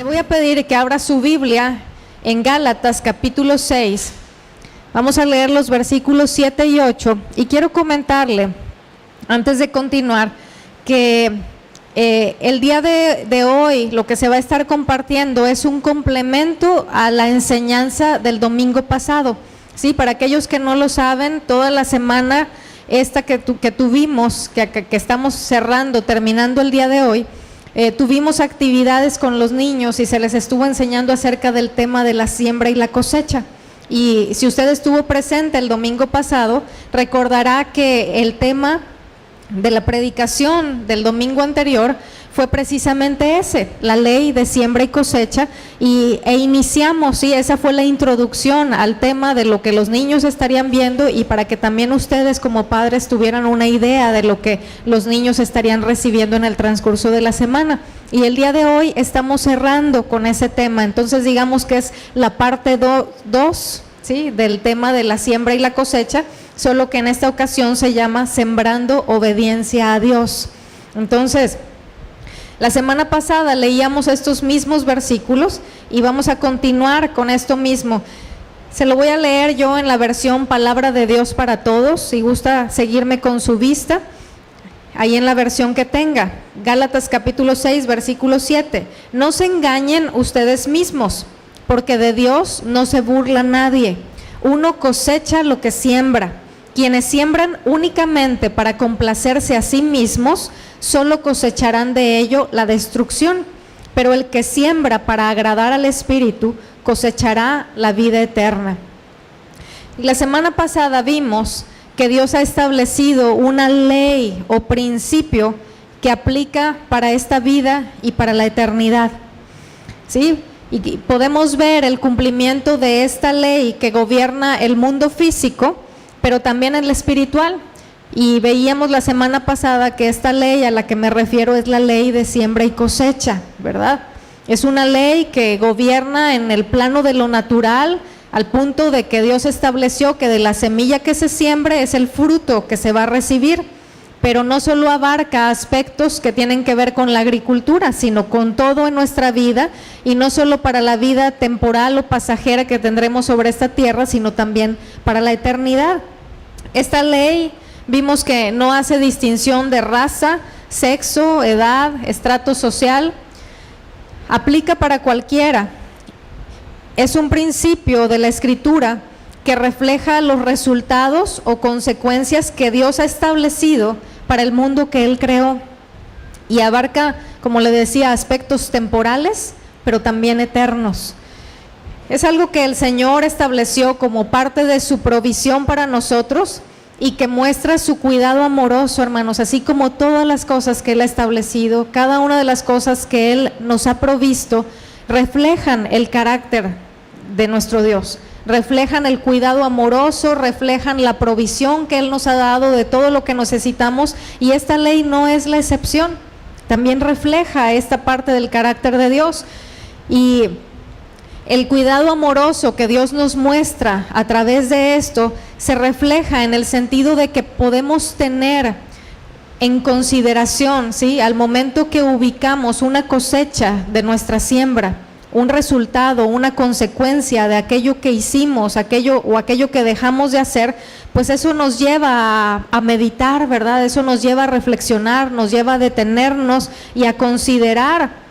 Le voy a pedir que abra su Biblia en Gálatas capítulo 6. Vamos a leer los versículos 7 y 8. Y quiero comentarle, antes de continuar, que el día de hoy lo que se va a estar compartiendo es un complemento a la enseñanza del domingo pasado. Sí, para aquellos que no lo saben, toda la semana esta que tuvimos, que estamos cerrando, terminando el día de hoy, tuvimos actividades con los niños y se les estuvo enseñando acerca del tema de la siembra y la cosecha. Y si usted estuvo presente el domingo pasado, recordará que el tema de la predicación del domingo anterior fue precisamente ese, la ley de siembra y cosecha, e iniciamos, sí, esa fue la introducción al tema de lo que los niños estarían viendo y para que también ustedes como padres tuvieran una idea de lo que los niños estarían recibiendo en el transcurso de la semana. Y el día de hoy estamos cerrando con ese tema, entonces digamos que es la parte 2, ¿sí?, del tema de la siembra y la cosecha, solo que en esta ocasión se llama Sembrando Obediencia a Dios. Entonces, la semana pasada leíamos estos mismos versículos y vamos a continuar con esto mismo. Se lo voy a leer yo en la versión Palabra de Dios para Todos, si gusta seguirme con su vista, ahí en la versión que tenga. Gálatas capítulo 6, versículo 7. No se engañen ustedes mismos, porque de Dios no se burla nadie. Uno cosecha lo que siembra. Quienes siembran únicamente para complacerse a sí mismos, solo cosecharán de ello la destrucción, pero el que siembra para agradar al Espíritu, cosechará la vida eterna. Y la semana pasada vimos que Dios ha establecido una ley o principio que aplica para esta vida y para la eternidad, ¿sí? Y podemos ver el cumplimiento de esta ley que gobierna el mundo físico, pero también el espiritual. Y veíamos la semana pasada que esta ley a la que me refiero es la ley de siembra y cosecha, ¿verdad? Es una ley que gobierna en el plano de lo natural, al punto de que Dios estableció que de la semilla que se siembre es el fruto que se va a recibir, pero no solo abarca aspectos que tienen que ver con la agricultura, sino con todo en nuestra vida, y no solo para la vida temporal o pasajera que tendremos sobre esta tierra, sino también para la eternidad. Esta ley vimos que no hace distinción de raza, sexo, edad, estrato social, aplica para cualquiera. Es un principio de la Escritura que refleja los resultados o consecuencias que Dios ha establecido para el mundo que Él creó y abarca, como le decía, aspectos temporales, pero también eternos. Es algo que el Señor estableció como parte de su provisión para nosotros y que muestra su cuidado amoroso, hermanos, así como todas las cosas que Él ha establecido, cada una de las cosas que Él nos ha provisto, reflejan el carácter de nuestro Dios, reflejan el cuidado amoroso, reflejan la provisión que Él nos ha dado de todo lo que necesitamos, y esta ley no es la excepción, también refleja esta parte del carácter de Dios. Y el cuidado amoroso que Dios nos muestra a través de esto se refleja en el sentido de que podemos tener en consideración, ¿sí?, al momento que ubicamos una cosecha de nuestra siembra, un resultado, una consecuencia de aquello que hicimos, aquello que dejamos de hacer, pues eso nos lleva a meditar, ¿verdad? Eso nos lleva a reflexionar, nos lleva a detenernos y a considerar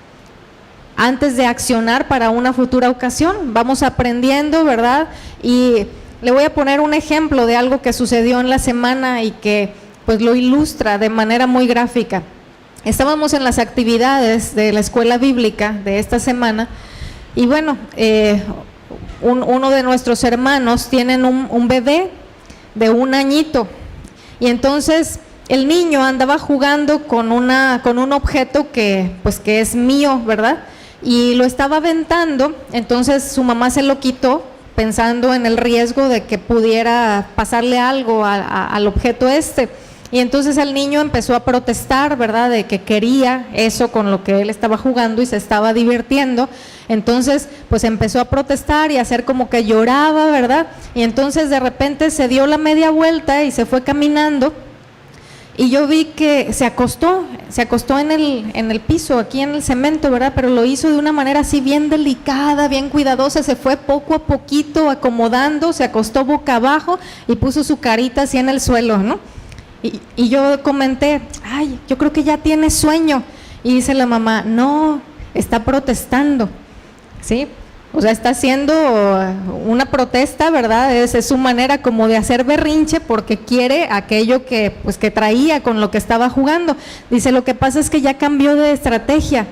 antes de accionar para una futura ocasión. Vamos aprendiendo, ¿verdad? Y le voy a poner un ejemplo de algo que sucedió en la semana y que pues lo ilustra de manera muy gráfica. Estábamos en las actividades de la escuela bíblica de esta semana y bueno, uno de nuestros hermanos tienen un bebé de 1 añito y entonces el niño andaba jugando con un objeto que es mío, ¿verdad? Y lo estaba aventando, entonces su mamá se lo quitó pensando en el riesgo de que pudiera pasarle algo al objeto este. Y entonces el niño empezó a protestar, ¿verdad?, de que quería eso con lo que él estaba jugando y se estaba divirtiendo. Entonces pues empezó a protestar y a hacer como que lloraba, ¿verdad? Y entonces de repente se dio la media vuelta y se fue caminando. y yo vi que se acostó en el piso, aquí en el cemento, ¿verdad? Pero lo hizo de una manera así bien delicada, bien cuidadosa, se fue poco a poquito acomodando, se acostó boca abajo y puso su carita así en el suelo, ¿no? Y yo comenté, ay, yo creo que ya tiene sueño. Y dice la mamá, no, está protestando, ¿sí? O sea, está haciendo una protesta, ¿verdad? Es su manera como de hacer berrinche porque quiere aquello que, pues, que traía con lo que estaba jugando. Dice, lo que pasa es que ya cambió de estrategia.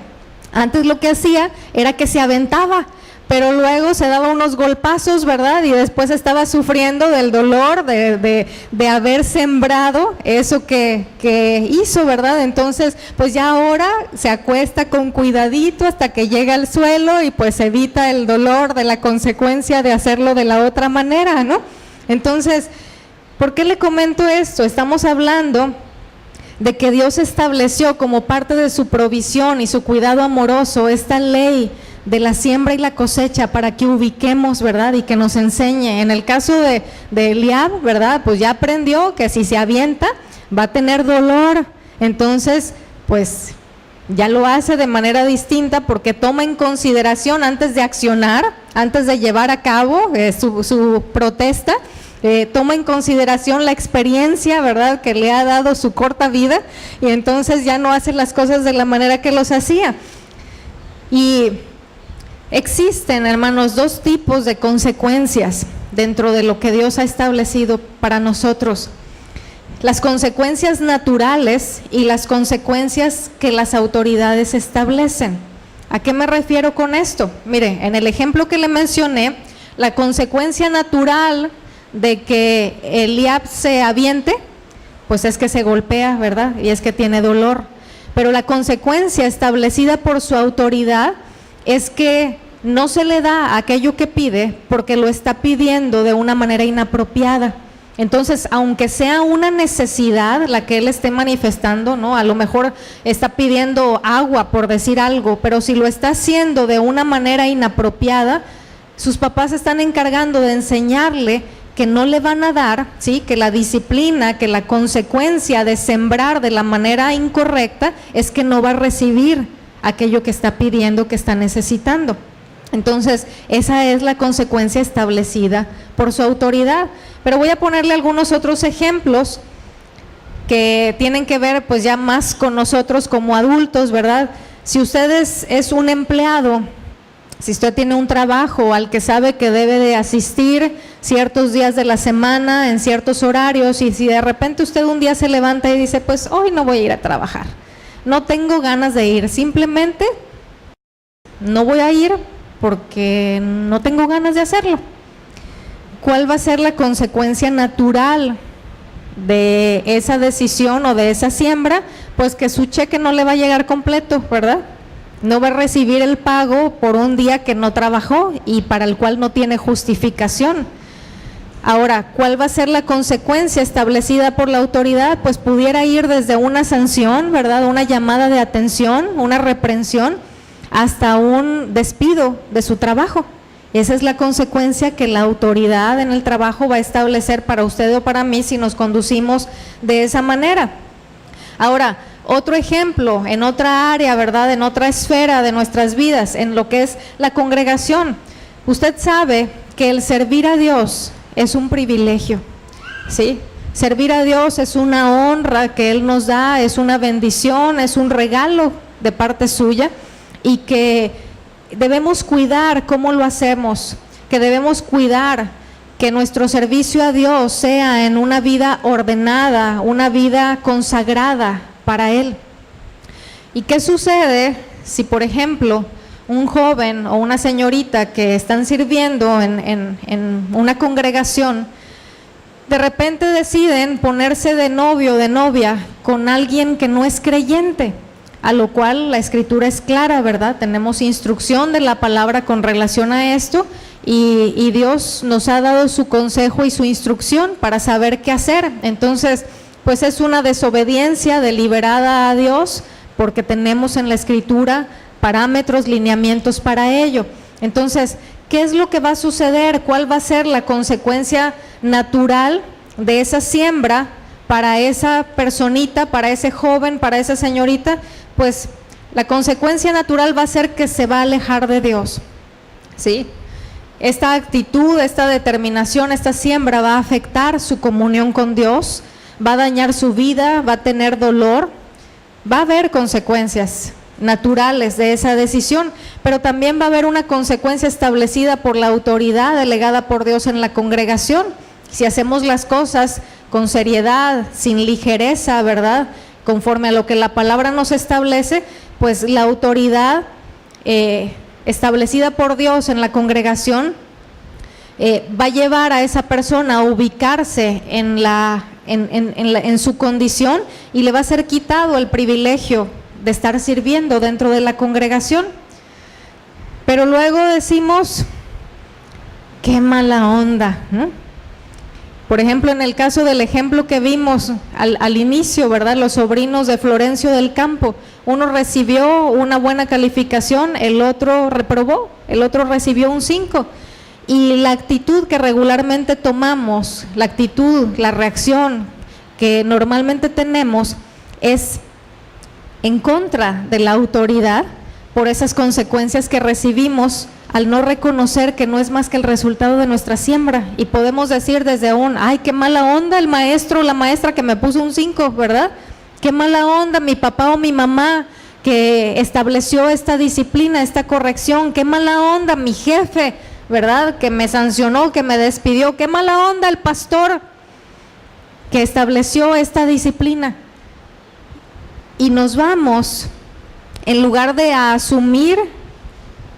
Antes lo que hacía era que se aventaba, pero luego se daba unos golpazos, ¿verdad? Y después estaba sufriendo del dolor de haber sembrado eso que hizo, ¿verdad? Entonces, pues ya ahora se acuesta con cuidadito hasta que llega al suelo y pues evita el dolor de la consecuencia de hacerlo de la otra manera, ¿no? Entonces, ¿por qué le comento esto? Estamos hablando de que Dios estableció como parte de su provisión y su cuidado amoroso esta ley de la siembra y la cosecha para que ubiquemos, ¿verdad? Y que nos enseñe. En el caso de Eliab, ¿verdad? Pues ya aprendió que si se avienta va a tener dolor. Entonces, pues ya lo hace de manera distinta porque toma en consideración antes de accionar, antes de llevar a cabo su protesta, toma en consideración la experiencia, ¿verdad? Que le ha dado su corta vida y entonces ya no hace las cosas de la manera que los hacía. Y existen, hermanos, dos tipos de consecuencias dentro de lo que Dios ha establecido para nosotros. Las consecuencias naturales y las consecuencias que las autoridades establecen. ¿A qué me refiero con esto? Mire, en el ejemplo que le mencioné, la consecuencia natural de que Eliab se aviente, pues es que se golpea, ¿verdad? Y es que tiene dolor. Pero la consecuencia establecida por su autoridad es que no se le da aquello que pide porque lo está pidiendo de una manera inapropiada. Entonces, aunque sea una necesidad la que él esté manifestando, ¿no? A lo mejor está pidiendo agua por decir algo, pero si lo está haciendo de una manera inapropiada, sus papás están encargando de enseñarle que no le van a dar, ¿sí? Que la disciplina, que la consecuencia de sembrar de la manera incorrecta es que no va a recibir aquello que está pidiendo, que está necesitando. Entonces, esa es la consecuencia establecida por su autoridad. Pero voy a ponerle algunos otros ejemplos que tienen que ver pues ya más con nosotros como adultos, ¿verdad? Si usted es un empleado, si usted tiene un trabajo al que sabe que debe de asistir ciertos días de la semana, en ciertos horarios, y si de repente usted un día se levanta y dice, pues hoy no voy a ir a trabajar, no tengo ganas de ir, simplemente no voy a ir porque no tengo ganas de hacerlo. ¿Cuál va a ser la consecuencia natural de esa decisión o de esa siembra? Pues que su cheque no le va a llegar completo, ¿verdad? No va a recibir el pago por un día que no trabajó y para el cual no tiene justificación. Ahora, ¿cuál va a ser la consecuencia establecida por la autoridad? Pues pudiera ir desde una sanción, ¿verdad? Una llamada de atención, una reprensión, hasta un despido de su trabajo. Esa es la consecuencia que la autoridad en el trabajo va a establecer para usted o para mí si nos conducimos de esa manera. Ahora, otro ejemplo, en otra área, ¿verdad? En otra esfera de nuestras vidas, en lo que es la congregación. Usted sabe que el servir a Dios es un privilegio, ¿sí? Servir a Dios es una honra que Él nos da, es una bendición, es un regalo de parte suya y que debemos cuidar cómo lo hacemos, que debemos cuidar que nuestro servicio a Dios sea en una vida ordenada, una vida consagrada para Él. ¿Y qué sucede si, por ejemplo, un joven o una señorita que están sirviendo en una congregación, de repente deciden ponerse de novio o de novia con alguien que no es creyente? A lo cual la escritura es clara, ¿verdad? Tenemos instrucción de la palabra con relación a esto y Dios nos ha dado su consejo y su instrucción para saber qué hacer. Entonces, pues es una desobediencia deliberada a Dios porque tenemos en la escritura parámetros, lineamientos para ello. Entonces, ¿qué es lo que va a suceder? ¿Cuál va a ser la consecuencia natural de esa siembra? para esa personita, para ese joven, para esa señorita, pues la consecuencia natural va a ser que se va a alejar de Dios, ¿sí? Esta actitud, esta determinación, esta siembra va a afectar su comunión con Dios, va a dañar su vida, va a tener dolor, va a haber consecuencias naturales de esa decisión, pero también va a haber una consecuencia establecida por la autoridad delegada por Dios en la congregación. Si hacemos las cosas con seriedad, sin ligereza, ¿verdad?, conforme a lo que la palabra nos establece, pues la autoridad establecida por Dios en la congregación va a llevar a esa persona a ubicarse en su condición, y le va a ser quitado el privilegio de estar sirviendo dentro de la congregación. Pero luego decimos, qué mala onda, ¿no? Por ejemplo, en el caso del ejemplo que vimos al inicio, ¿verdad?, los sobrinos de Florencio del Campo, uno recibió una buena calificación, el otro reprobó, el otro recibió un 5. Y la actitud que regularmente tomamos, la actitud, la reacción que normalmente tenemos es en contra de la autoridad por esas consecuencias que recibimos al no reconocer que no es más que el resultado de nuestra siembra. Y podemos decir desde ay, qué mala onda el maestro o la maestra que me puso un 5, ¿verdad? Qué mala onda mi papá o mi mamá que estableció esta disciplina, esta corrección. Qué mala onda mi jefe, ¿verdad?, que me sancionó, que me despidió. Qué mala onda el pastor que estableció esta disciplina. Y nos vamos, en lugar de asumir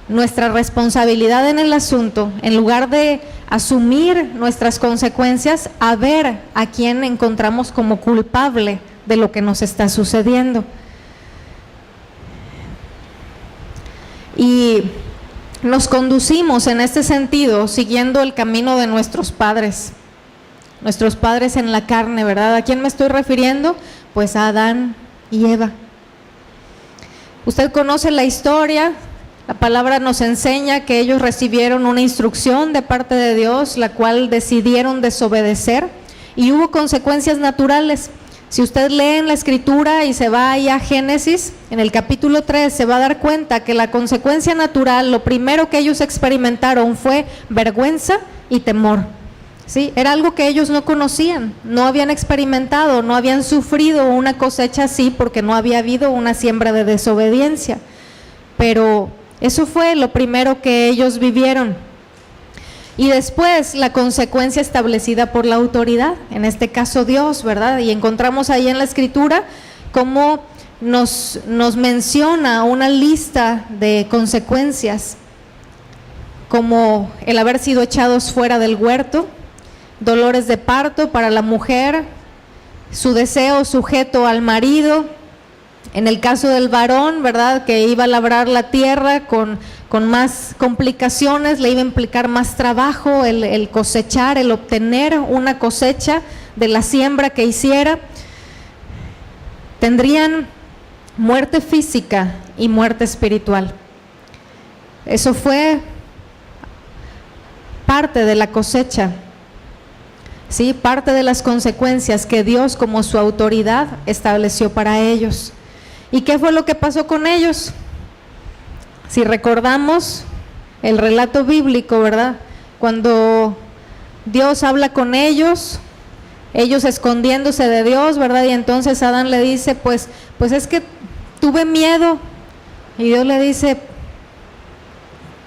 nuestra responsabilidad en el asunto, en lugar de asumir nuestras consecuencias, a ver a quién encontramos como culpable de lo que nos está sucediendo. Y nos conducimos en este sentido siguiendo el camino de nuestros padres en la carne, ¿verdad? ¿A quién me estoy refiriendo? Pues a Adán y Eva. Usted conoce la historia. La palabra nos enseña que ellos recibieron una instrucción de parte de Dios, la cual decidieron desobedecer, y hubo consecuencias naturales. Si usted lee en la Escritura y se va ahí a Génesis, en el capítulo 3, se va a dar cuenta que la consecuencia natural, lo primero que ellos experimentaron fue vergüenza y temor. ¿Sí? Era algo que ellos no conocían, no habían experimentado, no habían sufrido una cosecha así porque no había habido una siembra de desobediencia. Pero eso fue lo primero que ellos vivieron. Y después la consecuencia establecida por la autoridad, en este caso Dios, ¿verdad? Y encontramos ahí en la Escritura cómo nos menciona una lista de consecuencias, como el haber sido echados fuera del huerto, dolores de parto para la mujer, su deseo sujeto al marido. En el caso del varón, ¿verdad?, que iba a labrar la tierra con más complicaciones, le iba a implicar más trabajo el cosechar, el obtener una cosecha de la siembra que hiciera. Tendrían muerte física y muerte espiritual. Eso fue parte de la cosecha, ¿sí?, parte de las consecuencias que Dios, como su autoridad, estableció para ellos. ¿Y qué fue lo que pasó con ellos? Si recordamos el relato bíblico, ¿verdad?, cuando Dios habla con ellos escondiéndose de Dios, ¿verdad?, y entonces Adán le dice, pues es que tuve miedo. Y Dios le dice,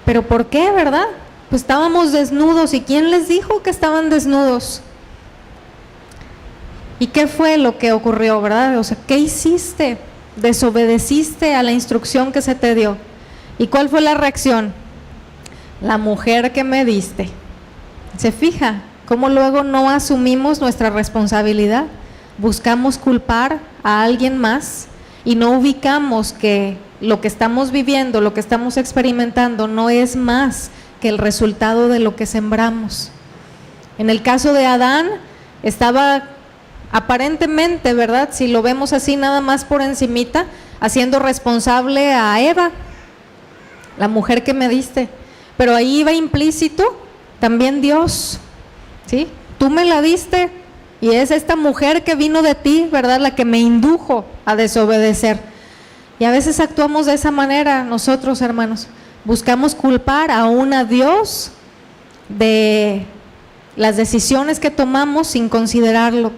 ¿pero por qué, verdad? Pues estábamos desnudos. ¿Y quién les dijo que estaban desnudos? ¿Y qué fue lo que ocurrió, verdad? O sea, ¿qué hiciste? Desobedeciste a la instrucción que se te dio. ¿Y cuál fue la reacción? La mujer que me diste. ¿Se fija cómo luego no asumimos nuestra responsabilidad? Buscamos culpar a alguien más y no ubicamos que lo que estamos viviendo, lo que estamos experimentando no es más que el resultado de lo que sembramos. En el caso de Adán, estaba aparentemente, ¿verdad?, si lo vemos así nada más por encimita, haciendo responsable a Eva, la mujer que me diste, pero ahí iba implícito también Dios, ¿sí? Tú me la diste, Y es esta mujer que vino de ti, ¿verdad?, la que me indujo a desobedecer. Y a veces actuamos de esa manera nosotros, hermanos. Buscamos culpar aún a Dios de las decisiones que tomamos sin considerarlo.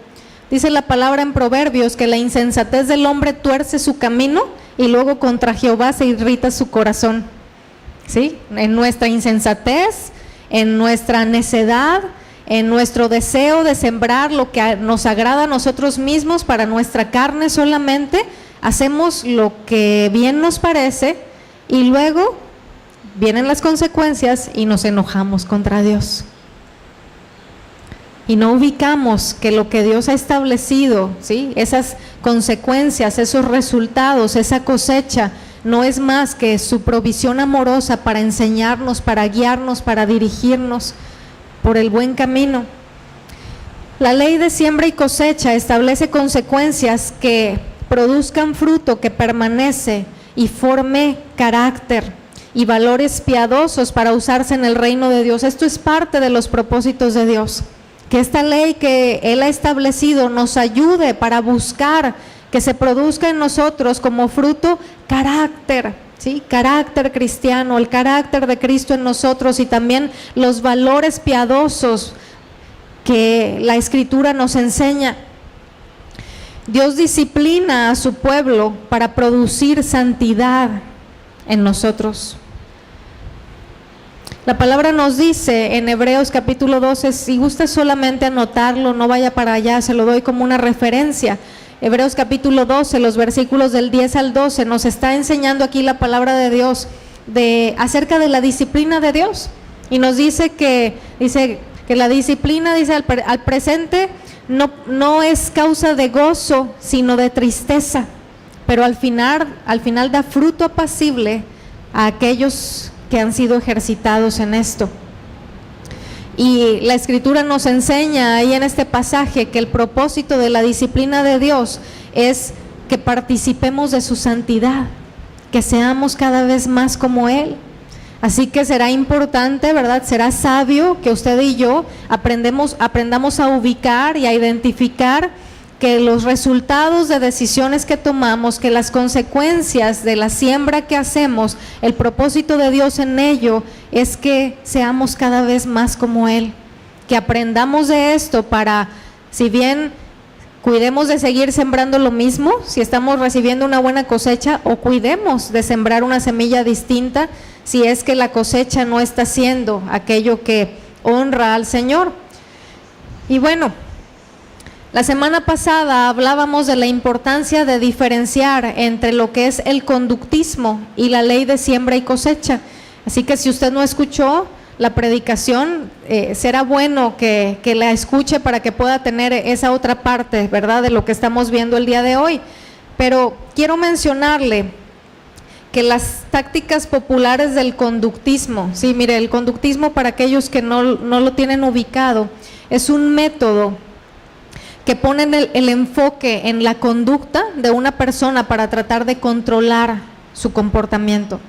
Dice la palabra en Proverbios que la insensatez del hombre tuerce su camino y luego contra Jehová se irrita su corazón. ¿Sí? En nuestra insensatez, en nuestra necedad, en nuestro deseo de sembrar lo que nos agrada a nosotros mismos para nuestra carne solamente, hacemos lo que bien nos parece y luego vienen las consecuencias y nos enojamos contra Dios. Y no ubicamos que lo que Dios ha establecido, ¿sí?, esas consecuencias, esos resultados, esa cosecha, no es más que su provisión amorosa para enseñarnos, para guiarnos, para dirigirnos por el buen camino. La ley de siembra y cosecha establece consecuencias que produzcan fruto que permanece y forme carácter y valores piadosos para usarse en el reino de Dios. Esto es parte de los propósitos de Dios, que esta ley que Él ha establecido nos ayude para buscar que se produzca en nosotros como fruto carácter, ¿sí?, carácter cristiano, el carácter de Cristo en nosotros y también los valores piadosos que la Escritura nos enseña. Dios disciplina a su pueblo para producir santidad en nosotros. La palabra nos dice en Hebreos capítulo 12, si gusta solamente anotarlo, no vaya para allá, se lo doy como una referencia. Hebreos capítulo 12, los versículos del 10 al 12, nos está enseñando aquí la palabra de Dios acerca de la disciplina de Dios. Y nos dice que la disciplina, dice, al presente no es causa de gozo, sino de tristeza, pero al final da fruto apacible a aquellos que han sido ejercitados en esto. Y la Escritura nos enseña ahí en este pasaje que el propósito de la disciplina de Dios es que participemos de su santidad, que seamos cada vez más como Él. Así que será importante, ¿verdad?, será sabio que usted y yo aprendamos a ubicar y a identificar que los resultados de decisiones que tomamos, que las consecuencias de la siembra que hacemos, el propósito de Dios en ello es que seamos cada vez más como Él, que aprendamos de esto para, si bien cuidemos de seguir sembrando lo mismo, si estamos recibiendo una buena cosecha, o cuidemos de sembrar una semilla distinta, si es que la cosecha no está siendo aquello que honra al Señor. Y bueno, la semana pasada hablábamos de la importancia de diferenciar entre lo que es el conductismo y la ley de siembra y cosecha. Así que si usted no escuchó la predicación, será bueno que la escuche para que pueda tener esa otra parte, ¿verdad?, de lo que estamos viendo el día de hoy. Pero quiero mencionarle que las tácticas populares del conductismo, sí, mire, el conductismo, para aquellos que no lo tienen ubicado, es un método que ponen el enfoque en la conducta de una persona para tratar de controlar su comportamiento,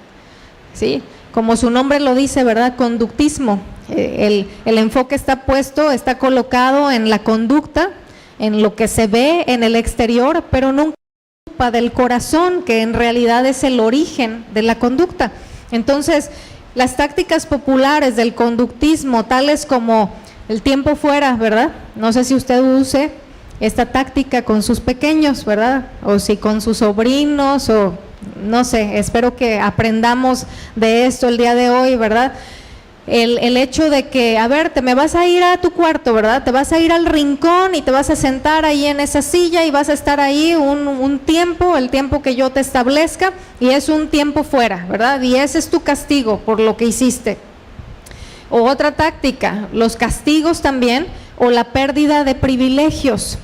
¿sí? Como su nombre lo dice, ¿verdad?, conductismo. El enfoque está colocado en la conducta, en lo que se ve en el exterior, pero nunca del corazón, que en realidad es el origen de la conducta. Entonces, las tácticas populares del conductismo, tales como el tiempo fuera, ¿verdad? No sé si usted use esta táctica con sus pequeños, ¿verdad? O si con sus sobrinos, o no sé, espero que aprendamos de esto el día de hoy, ¿verdad? El hecho de que, a ver, te me vas a ir a tu cuarto, ¿verdad? Te vas a ir al rincón y te vas a sentar ahí en esa silla y vas a estar ahí un tiempo, el tiempo que yo te establezca, y es un tiempo fuera, ¿verdad? Y ese es tu castigo por lo que hiciste. O otra táctica, los castigos también, o la pérdida de privilegios.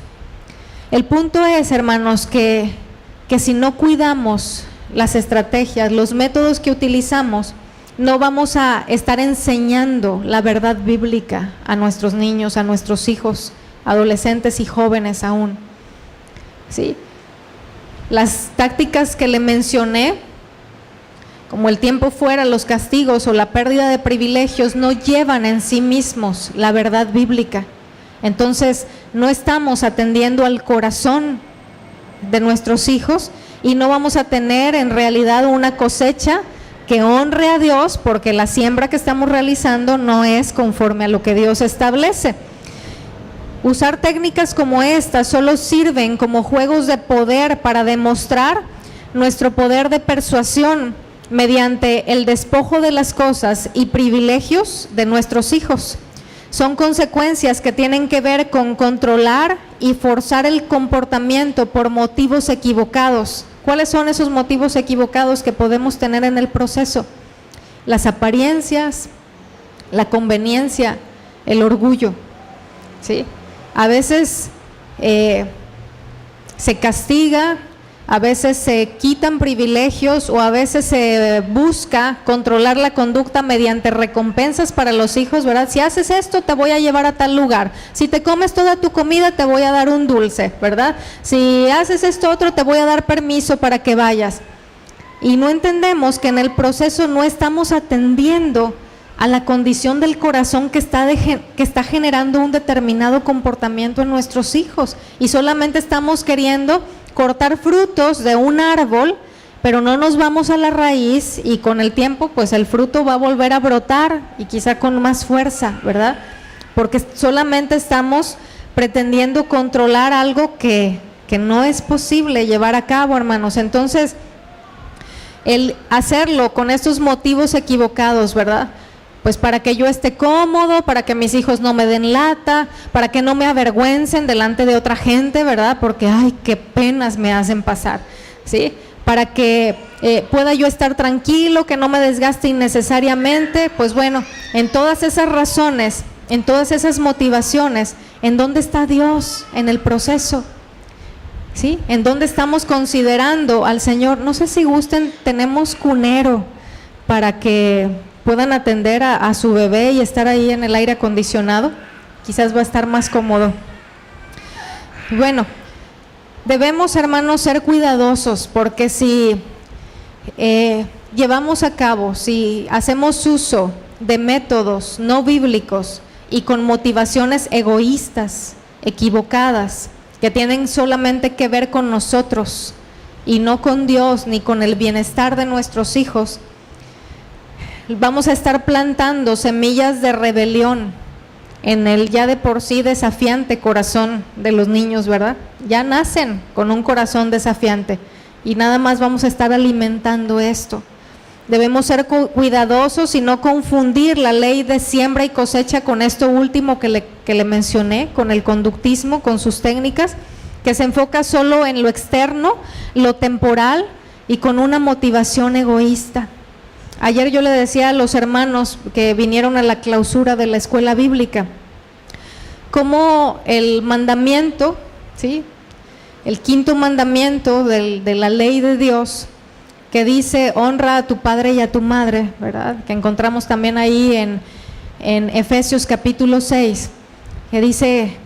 El punto es, hermanos, que si no cuidamos las estrategias, los métodos que utilizamos, no vamos a estar enseñando la verdad bíblica a nuestros niños, a nuestros hijos, adolescentes y jóvenes aún, ¿sí? Las tácticas que le mencioné, como el tiempo fuera, los castigos o la pérdida de privilegios, no llevan en sí mismos la verdad bíblica. Entonces, no estamos atendiendo al corazón de nuestros hijos y no vamos a tener en realidad una cosecha que honre a Dios, porque la siembra que estamos realizando no es conforme a lo que Dios establece. Usar técnicas como estas solo sirven como juegos de poder para demostrar nuestro poder de persuasión mediante el despojo de las cosas y privilegios de nuestros hijos. Son consecuencias que tienen que ver con controlar y forzar el comportamiento por motivos equivocados. ¿Cuáles son esos motivos equivocados que podemos tener en el proceso? Las apariencias, la conveniencia, el orgullo, ¿sí? A veces se castiga, a veces se quitan privilegios o a veces se busca controlar la conducta mediante recompensas para los hijos, ¿verdad? Si haces esto, te voy a llevar a tal lugar. Si te comes toda tu comida, te voy a dar un dulce, ¿verdad? Si haces esto otro, te voy a dar permiso para que vayas. Y no entendemos que en el proceso no estamos atendiendo a la condición del corazón que está generando un determinado comportamiento en nuestros hijos. Y solamente estamos queriendo cortar frutos de un árbol, pero no nos vamos a la raíz y con el tiempo pues el fruto va a volver a brotar y quizá con más fuerza, ¿verdad? Porque solamente estamos pretendiendo controlar algo que no es posible llevar a cabo, hermanos. Entonces, el hacerlo con estos motivos equivocados, ¿verdad? Pues para que yo esté cómodo, para que mis hijos no me den lata, para que no me avergüencen delante de otra gente, ¿verdad? Porque, ay, qué penas me hacen pasar, ¿sí? Para que pueda yo estar tranquilo, que no me desgaste innecesariamente. Pues bueno, en todas esas razones, en todas esas motivaciones, ¿en dónde está Dios en el proceso? ¿Sí? ¿En dónde estamos considerando al Señor? No sé si gusten, tenemos cunero para que puedan atender a su bebé y estar ahí en el aire acondicionado. Quizás va a estar más cómodo. Bueno, debemos, hermanos, ser cuidadosos, porque si llevamos a cabo, si hacemos uso de métodos no bíblicos y con motivaciones egoístas, equivocadas, que tienen solamente que ver con nosotros y no con Dios ni con el bienestar de nuestros hijos, vamos a estar plantando semillas de rebelión en el ya de por sí desafiante corazón de los niños, ¿verdad? Ya nacen con un corazón desafiante y nada más vamos a estar alimentando esto. Debemos ser cuidadosos y no confundir la ley de siembra y cosecha con esto último que le mencioné, con el conductismo, con sus técnicas, que se enfoca solo en lo externo, lo temporal y con una motivación egoísta. Ayer yo le decía a los hermanos que vinieron a la clausura de la escuela bíblica, cómo el mandamiento, ¿sí? El quinto mandamiento de la ley de Dios, que dice honra a tu padre y a tu madre, ¿verdad? Que encontramos también ahí en Efesios capítulo 6, que dice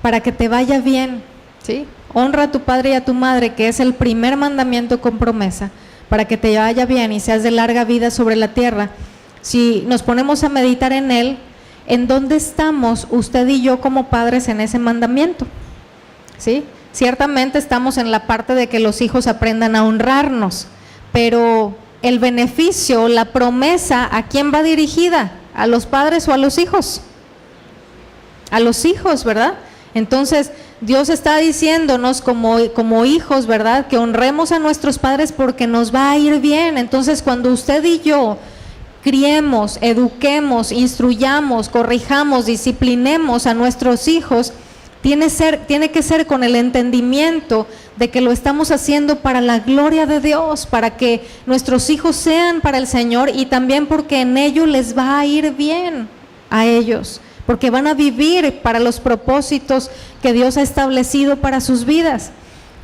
para que te vaya bien, ¿sí? Honra a tu padre y a tu madre, que es el primer mandamiento con promesa, para que te vaya bien y seas de larga vida sobre la tierra. Si nos ponemos a meditar en él, ¿en dónde estamos usted y yo como padres en ese mandamiento? ¿Sí? Ciertamente estamos en la parte de que los hijos aprendan a honrarnos, pero el beneficio, la promesa, ¿a quién va dirigida? ¿A los padres o a los hijos? A los hijos, ¿verdad? Entonces, Dios está diciéndonos como hijos, ¿verdad? Que honremos a nuestros padres porque nos va a ir bien. Entonces, cuando usted y yo criemos, eduquemos, instruyamos, corrijamos, disciplinemos a nuestros hijos, tiene que ser con el entendimiento de que lo estamos haciendo para la gloria de Dios, para que nuestros hijos sean para el Señor y también porque en ello les va a ir bien a ellos, porque van a vivir para los propósitos que Dios ha establecido para sus vidas.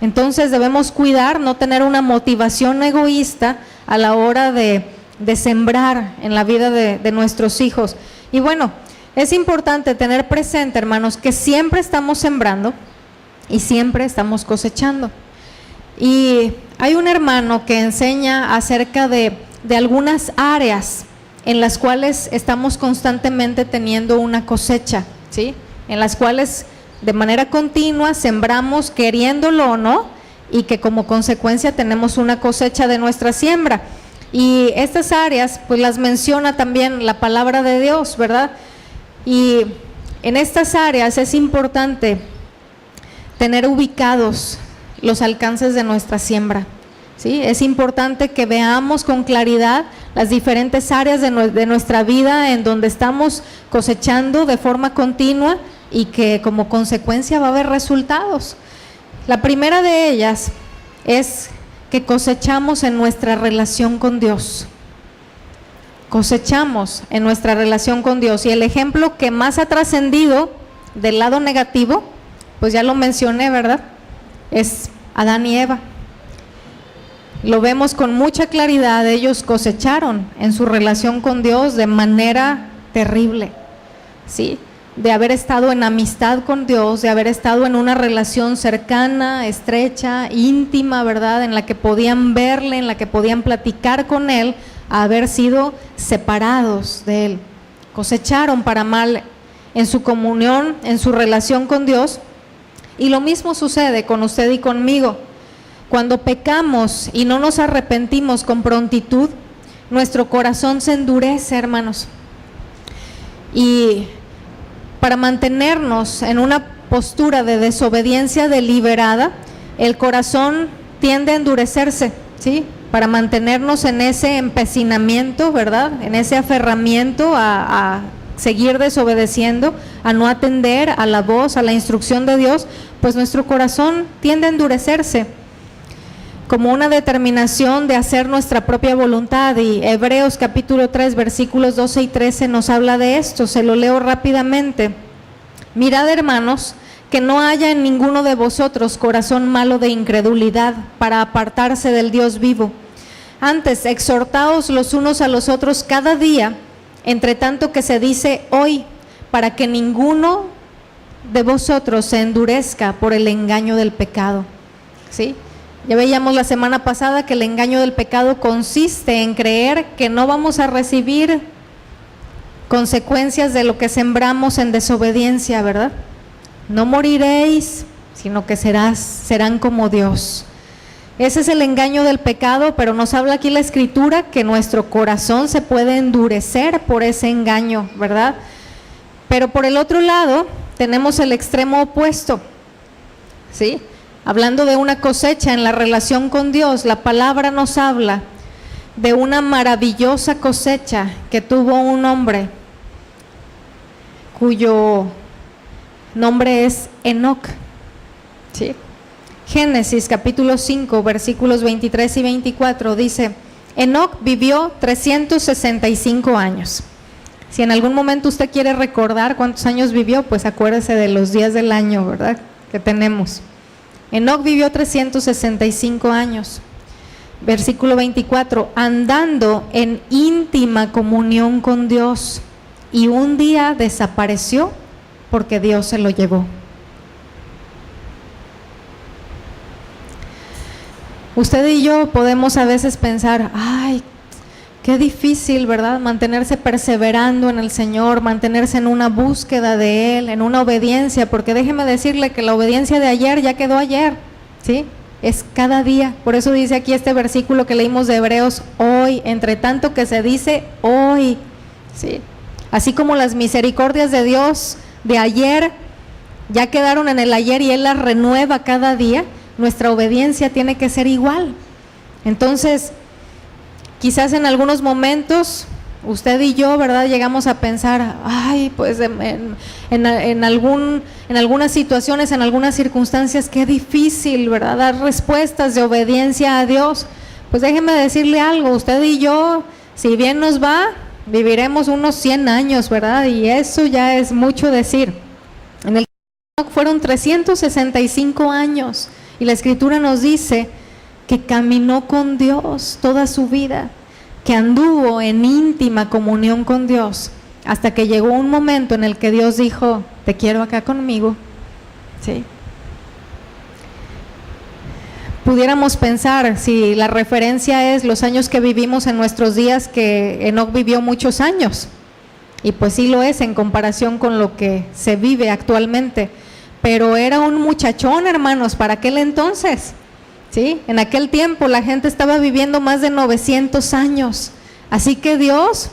Entonces debemos cuidar, no tener una motivación egoísta a la hora de sembrar en la vida de nuestros hijos. Y bueno, es importante tener presente, hermanos, que siempre estamos sembrando y siempre estamos cosechando. Y hay un hermano que enseña acerca de algunas áreas en las cuales estamos constantemente teniendo una cosecha, ¿sí? en las cuales de manera continua sembramos queriéndolo o no, y que como consecuencia tenemos una cosecha de nuestra siembra. Y estas áreas pues las menciona también la palabra de Dios, ¿verdad? Y en estas áreas es importante tener ubicados los alcances de nuestra siembra, ¿sí? Es importante que veamos con claridad las diferentes áreas de nuestra vida en donde estamos cosechando de forma continua y que como consecuencia va a haber resultados. La primera de ellas es que cosechamos en nuestra relación con Dios. Cosechamos en nuestra relación con Dios. Y el ejemplo que más ha trascendido del lado negativo, pues ya lo mencioné, ¿verdad? Es Adán y Eva. Lo vemos con mucha claridad, ellos cosecharon en su relación con Dios de manera terrible, ¿sí? De haber estado en amistad con Dios, de haber estado en una relación cercana, estrecha, íntima, ¿verdad? En la que podían verle, en la que podían platicar con Él, a haber sido separados de Él. Cosecharon para mal en su comunión, en su relación con Dios. Y lo mismo sucede con usted y conmigo. Cuando pecamos y no nos arrepentimos con prontitud, nuestro corazón se endurece, hermanos. Y para mantenernos en una postura de desobediencia deliberada, el corazón tiende a endurecerse, ¿sí? Para mantenernos en ese empecinamiento, ¿verdad? En ese aferramiento a seguir desobedeciendo, a no atender a la voz, a la instrucción de Dios, pues nuestro corazón tiende a endurecerse como una determinación de hacer nuestra propia voluntad. Y Hebreos capítulo 3 versículos 12 y 13 nos habla de esto. Se lo leo rápidamente. Mirad, hermanos, que no haya en ninguno de vosotros corazón malo de incredulidad para apartarse del Dios vivo. Antes, exhortaos los unos a los otros cada día, entre tanto que se dice hoy, para que ninguno de vosotros se endurezca por el engaño del pecado, ¿sí? Ya veíamos la semana pasada que el engaño del pecado consiste en creer que no vamos a recibir consecuencias de lo que sembramos en desobediencia, ¿verdad? No moriréis, sino que serán como Dios. Ese es el engaño del pecado, pero nos habla aquí la Escritura que nuestro corazón se puede endurecer por ese engaño, ¿verdad? Pero por el otro lado tenemos el extremo opuesto, ¿sí? Hablando de una cosecha en la relación con Dios, la palabra nos habla de una maravillosa cosecha que tuvo un hombre cuyo nombre es Enoc, ¿sí? Génesis capítulo 5 versículos 23 y 24 dice: Enoc vivió 365 años. Si en algún momento usted quiere recordar cuántos años vivió, pues acuérdese de los días del año, ¿verdad?, que tenemos. Enoc vivió 365 años. Versículo 24, andando en íntima comunión con Dios, y un día desapareció porque Dios se lo llevó. Usted y yo podemos a veces pensar, ay, qué difícil, ¿verdad?, mantenerse perseverando en el Señor, mantenerse en una búsqueda de Él, en una obediencia, porque déjeme decirle que la obediencia de ayer ya quedó ayer, ¿sí? Es cada día. Por eso dice aquí este versículo que leímos de Hebreos, hoy, entre tanto que se dice hoy, ¿sí? Así como las misericordias de Dios de ayer ya quedaron en el ayer y Él las renueva cada día, nuestra obediencia tiene que ser igual. Entonces, quizás en algunos momentos usted y yo, ¿verdad?, llegamos a pensar, ay, pues en algunas situaciones, en algunas circunstancias, qué difícil, ¿verdad?, dar respuestas de obediencia a Dios. Pues déjeme decirle algo, usted y yo, si bien nos va, viviremos unos 100 años, ¿verdad? Y eso ya es mucho decir. En el fueron 365 años y la Escritura nos dice que caminó con Dios toda su vida, que anduvo en íntima comunión con Dios, hasta que llegó un momento en el que Dios dijo, te quiero acá conmigo, ¿sí? Pudiéramos pensar, si la referencia es los años que vivimos en nuestros días, que Enoc vivió muchos años, y pues sí lo es en comparación con lo que se vive actualmente, pero era un muchachón, hermanos, para aquel entonces, ¿sí? En aquel tiempo la gente estaba viviendo más de 900 años, así que Dios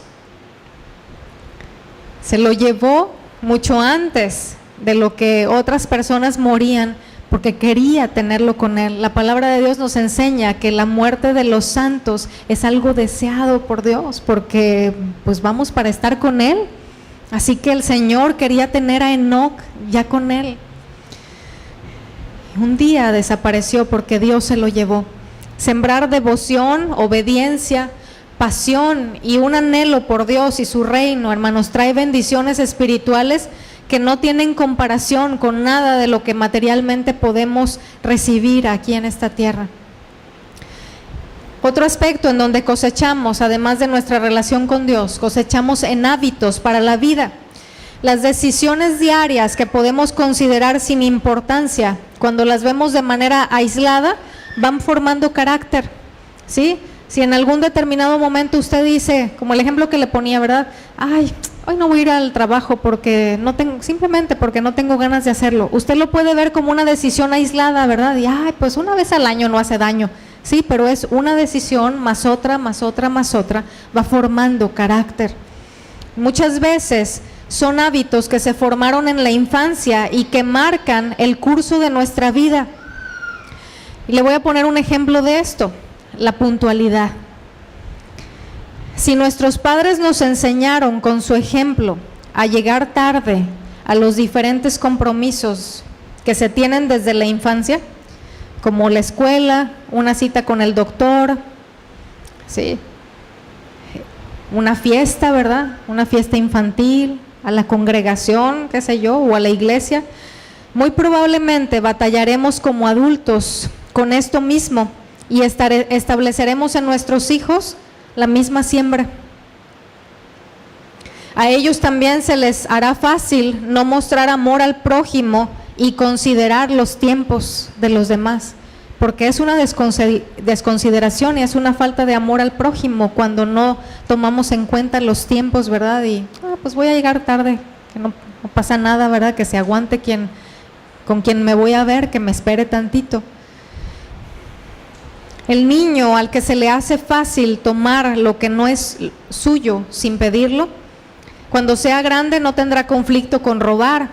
se lo llevó mucho antes de lo que otras personas morían, porque quería tenerlo con Él. La palabra de Dios nos enseña que la muerte de los santos es algo deseado por Dios, porque pues vamos para estar con Él. Así que el Señor quería tener a Enoc ya con Él. Un día desapareció porque Dios se lo llevó. Sembrar devoción, obediencia, pasión y un anhelo por Dios y su reino, hermanos, trae bendiciones espirituales que no tienen comparación con nada de lo que materialmente podemos recibir aquí en esta tierra. Otro aspecto en donde cosechamos, además de nuestra relación con Dios, cosechamos en hábitos para la vida. Las decisiones diarias que podemos considerar sin importancia, cuando las vemos de manera aislada, van formando carácter, ¿sí? Si en algún determinado momento usted dice, como el ejemplo que le ponía, ¿verdad? Ay, hoy no voy a ir al trabajo porque no tengo, simplemente porque no tengo ganas de hacerlo. Usted lo puede ver como una decisión aislada, ¿verdad? Y ay, pues una vez al año no hace daño. Sí, pero es una decisión más otra, más otra, más otra, va formando carácter. Muchas veces son hábitos que se formaron en la infancia y que marcan el curso de nuestra vida. Y le voy a poner un ejemplo de esto, la puntualidad. Si nuestros padres nos enseñaron con su ejemplo a llegar tarde a los diferentes compromisos que se tienen desde la infancia, como la escuela, una cita con el doctor, ¿sí? Una fiesta, ¿verdad? Una fiesta infantil, a la congregación, qué sé yo, o a la iglesia, muy probablemente batallaremos como adultos con esto mismo y estableceremos en nuestros hijos la misma siembra. A ellos también se les hará fácil no mostrar amor al prójimo y considerar los tiempos de los demás, porque es una desconsideración y es una falta de amor al prójimo cuando no tomamos en cuenta los tiempos, ¿verdad? Y pues voy a llegar tarde, que no pasa nada, ¿verdad? Que se aguante con quien me voy a ver, que me espere tantito. El niño al que se le hace fácil tomar lo que no es suyo sin pedirlo, cuando sea grande no tendrá conflicto con robar,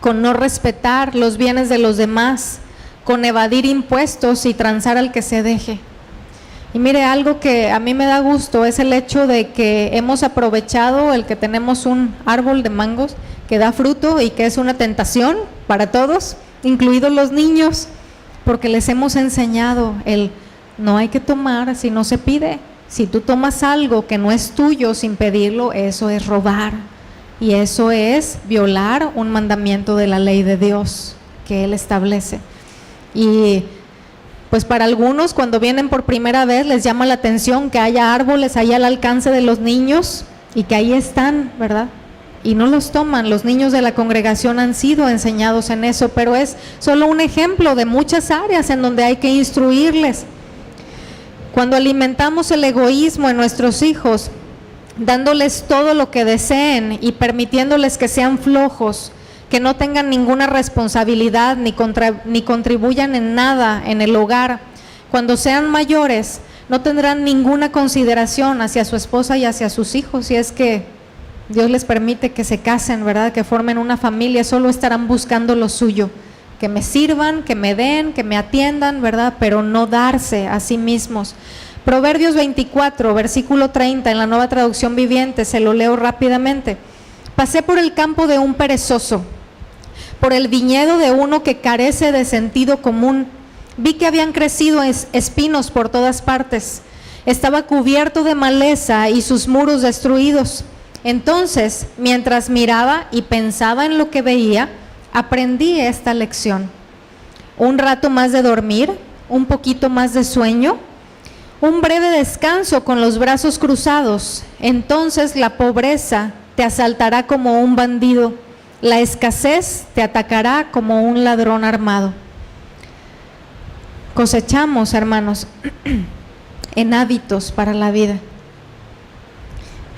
con no respetar los bienes de los demás, con evadir impuestos y transar al que se deje. Y mire, algo que a mí me da gusto es el hecho de que hemos aprovechado el que tenemos un árbol de mangos que da fruto y que es una tentación para todos, incluidos los niños, porque les hemos enseñado el no hay que tomar si no se pide. Si tú tomas algo que no es tuyo sin pedirlo, eso es robar y eso es violar un mandamiento de la ley de Dios que Él establece. Y pues para algunos cuando vienen por primera vez les llama la atención que haya árboles ahí al alcance de los niños y que ahí están, ¿verdad? Y no los toman. Los niños de la congregación han sido enseñados en eso, pero es solo un ejemplo de muchas áreas en donde hay que instruirles. Cuando alimentamos el egoísmo en nuestros hijos, dándoles todo lo que deseen y permitiéndoles que sean flojos, que no tengan ninguna responsabilidad ni contribuyan en nada en el hogar, cuando sean mayores no tendrán ninguna consideración hacia su esposa y hacia sus hijos, si es que Dios les permite que se casen, ¿verdad? Que formen una familia, solo estarán buscando lo suyo, que me sirvan, que me den, que me atiendan, ¿verdad? Pero no darse a sí mismos. Proverbios 24, versículo 30, en la Nueva Traducción Viviente, se lo leo rápidamente. Pasé por el campo de un perezoso, por el viñedo de uno que carece de sentido común. Vi que habían crecido espinos por todas partes. Estaba cubierto de maleza y sus muros destruidos. Entonces, mientras miraba y pensaba en lo que veía, aprendí esta lección. Un rato más de dormir, un poquito más de sueño, un breve descanso con los brazos cruzados. Entonces la pobreza te asaltará como un bandido, la escasez te atacará como un ladrón armado. Cosechamos, hermanos, en hábitos para la vida.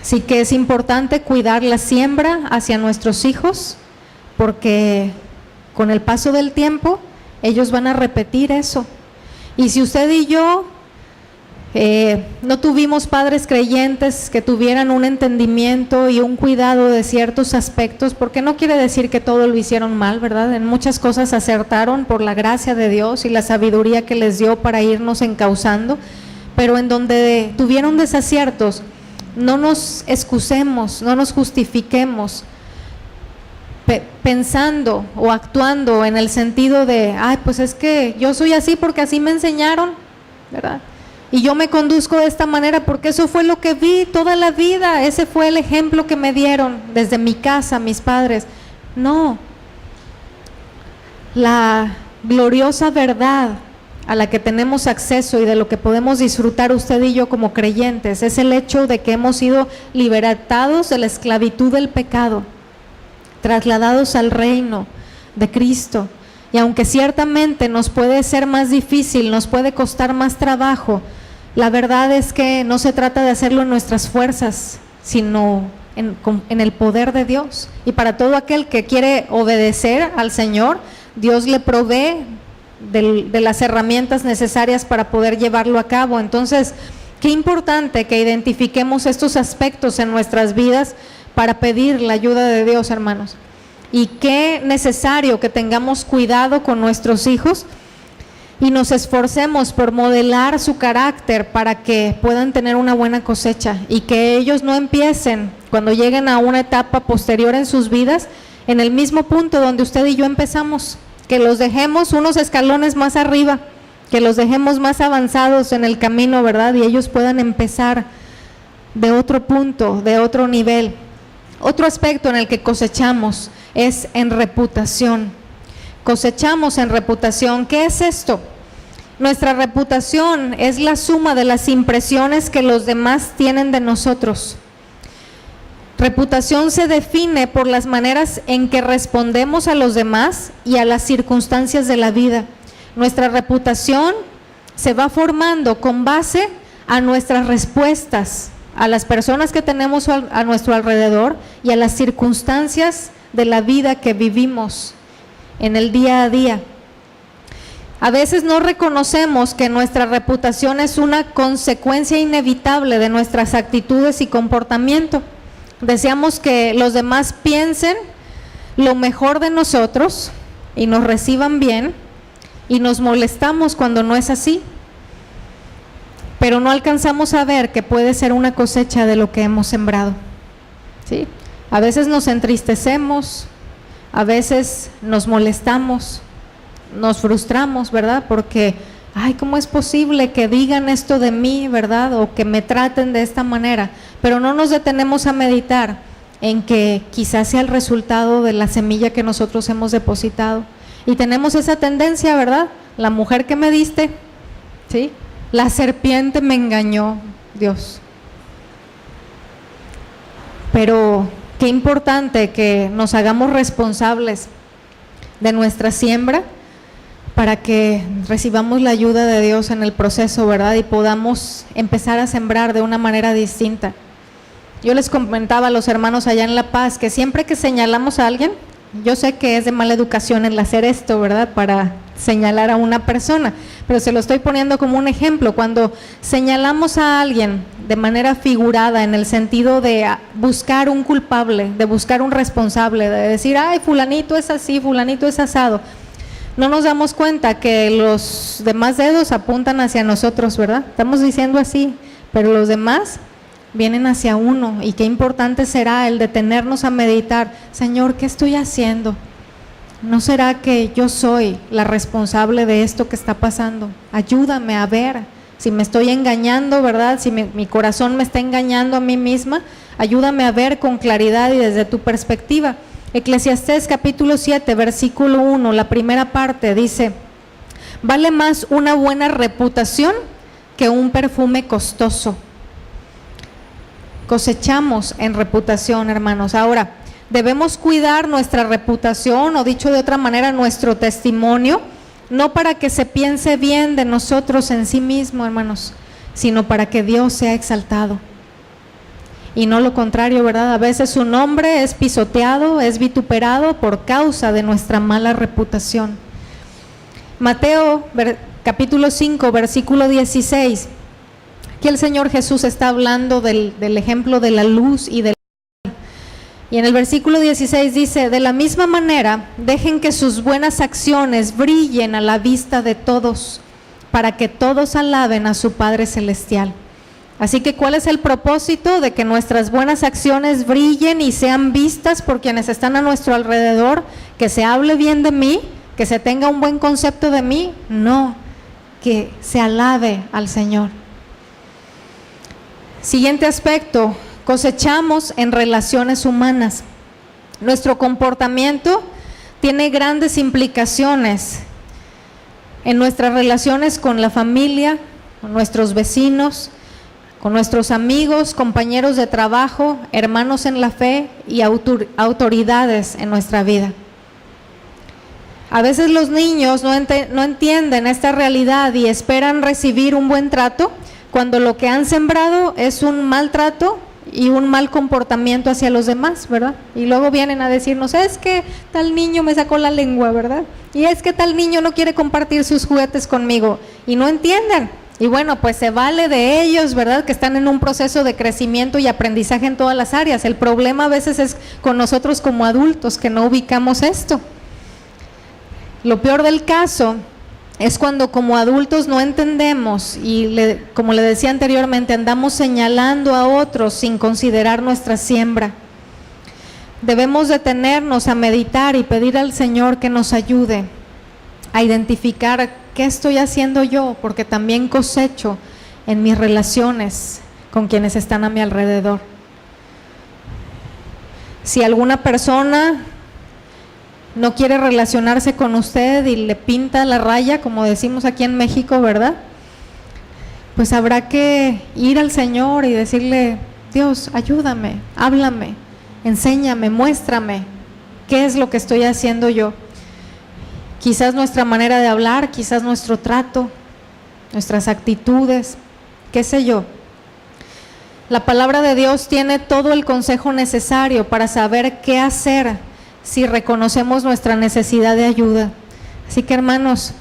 Así que es importante cuidar la siembra hacia nuestros hijos, porque con el paso del tiempo ellos van a repetir eso. Y si usted y yo no tuvimos padres creyentes que tuvieran un entendimiento y un cuidado de ciertos aspectos, porque no quiere decir que todo lo hicieron mal, ¿verdad? En muchas cosas acertaron por la gracia de Dios y la sabiduría que les dio para irnos encauzando, pero en donde tuvieron desaciertos, no nos excusemos, no nos justifiquemos pensando o actuando en el sentido de, ay, pues es que yo soy así porque así me enseñaron, ¿verdad? Y yo me conduzco de esta manera porque eso fue lo que vi toda la vida, ese fue el ejemplo que me dieron desde mi casa, mis padres. No, la gloriosa verdad a la que tenemos acceso y de lo que podemos disfrutar usted y yo como creyentes es el hecho de que hemos sido libertados de la esclavitud del pecado, trasladados al reino de Cristo. Y aunque ciertamente nos puede ser más difícil, nos puede costar más trabajo, la verdad es que no se trata de hacerlo en nuestras fuerzas, sino en el poder de Dios. Y para todo aquel que quiere obedecer al Señor, Dios le provee de las herramientas necesarias para poder llevarlo a cabo. Entonces, qué importante que identifiquemos estos aspectos en nuestras vidas para pedir la ayuda de Dios, hermanos. Y qué necesario que tengamos cuidado con nuestros hijos y nos esforcemos por modelar su carácter para que puedan tener una buena cosecha y que ellos no empiecen, cuando lleguen a una etapa posterior en sus vidas, en el mismo punto donde usted y yo empezamos, que los dejemos unos escalones más arriba, que los dejemos más avanzados en el camino, ¿verdad? Y ellos puedan empezar de otro punto, de otro nivel. Otro aspecto en el que cosechamos es en reputación. Cosechamos en reputación. ¿Qué es esto? Nuestra reputación es la suma de las impresiones que los demás tienen de nosotros. Reputación se define por las maneras en que respondemos a los demás y a las circunstancias de la vida. Nuestra reputación se va formando con base a nuestras respuestas a las personas que tenemos a nuestro alrededor y a las circunstancias de la vida que vivimos en el día a día. A veces no reconocemos que nuestra reputación es una consecuencia inevitable de nuestras actitudes y comportamiento. Deseamos que los demás piensen lo mejor de nosotros y nos reciban bien, y nos molestamos cuando no es así, pero no alcanzamos a ver que puede ser una cosecha de lo que hemos sembrado, ¿sí? A veces nos entristecemos, a veces nos molestamos, nos frustramos, ¿verdad? Porque, ay, ¿cómo es posible que digan esto de mí, verdad? O que me traten de esta manera, pero no nos detenemos a meditar en que quizás sea el resultado de la semilla que nosotros hemos depositado. Y tenemos esa tendencia, ¿verdad? La mujer que me diste, ¿sí? La serpiente me engañó, Dios. Pero qué importante que nos hagamos responsables de nuestra siembra para que recibamos la ayuda de Dios en el proceso, ¿verdad? Y podamos empezar a sembrar de una manera distinta. Yo les comentaba a los hermanos allá en La Paz que siempre que señalamos a alguien, yo sé que es de mala educación el hacer esto, ¿verdad? Para señalar a una persona, pero se lo estoy poniendo como un ejemplo. Cuando señalamos a alguien de manera figurada, en el sentido de buscar un culpable, de buscar un responsable, de decir, ay, fulanito es así, fulanito es asado, no nos damos cuenta que los demás dedos apuntan hacia nosotros, ¿verdad? Estamos diciendo así, pero los demás vienen hacia uno. Y qué importante será el detenernos a meditar, Señor, ¿qué estoy haciendo? ¿No será que yo soy la responsable de esto que está pasando? Ayúdame a ver si me estoy engañando, ¿verdad? Si mi corazón me está engañando a mí misma, ayúdame a ver con claridad y desde tu perspectiva. Eclesiastés capítulo 7, versículo 1, la primera parte dice, vale más una buena reputación que un perfume costoso. Cosechamos en reputación, hermanos. Ahora, debemos cuidar nuestra reputación, o dicho de otra manera, nuestro testimonio, no para que se piense bien de nosotros en sí mismo, hermanos, sino para que Dios sea exaltado. y no lo contrario, ¿verdad? A veces su nombre es pisoteado, es vituperado por causa de nuestra mala reputación. Mateo capítulo 5, versículo 16. Aquí el Señor Jesús está hablando del ejemplo de la luz y del... Y en el versículo 16 dice, de la misma manera, dejen que sus buenas acciones brillen a la vista de todos, para que todos alaben a su Padre Celestial. Así que, ¿cuál es el propósito? De que nuestras buenas acciones brillen y sean vistas por quienes están a nuestro alrededor, que se hable bien de mí, que se tenga un buen concepto de mí. No, que se alabe al Señor. Siguiente aspecto, cosechamos en relaciones humanas. Nuestro comportamiento tiene grandes implicaciones en nuestras relaciones con la familia, con nuestros vecinos, con nuestros amigos, compañeros de trabajo, hermanos en la fe y autoridades en nuestra vida. A veces los niños no entienden esta realidad y esperan recibir un buen trato cuando lo que han sembrado es un maltrato y un mal comportamiento hacia los demás, ¿verdad? Y luego vienen a decirnos, es que tal niño me sacó la lengua, ¿verdad? Y es que tal niño no quiere compartir sus juguetes conmigo, y no entienden. Y bueno, pues se vale de ellos, ¿verdad? Que están en un proceso de crecimiento y aprendizaje en todas las áreas. El problema a veces es con nosotros como adultos, que no ubicamos esto. Lo peor del caso es cuando como adultos no entendemos y como le decía anteriormente, andamos señalando a otros sin considerar nuestra siembra. Debemos detenernos a meditar y pedir al Señor que nos ayude a identificar qué estoy haciendo yo, porque también cosecho en mis relaciones con quienes están a mi alrededor. Si alguna persona no quiere relacionarse con usted y le pinta la raya, como decimos aquí en México, ¿verdad? Pues habrá que ir al Señor y decirle, Dios, ayúdame, háblame, enséñame, muéstrame qué es lo que estoy haciendo yo. Quizás nuestra manera de hablar, quizás nuestro trato, nuestras actitudes, qué sé yo. La palabra de Dios tiene todo el consejo necesario para saber qué hacer si reconocemos nuestra necesidad de ayuda. Así que, hermanos,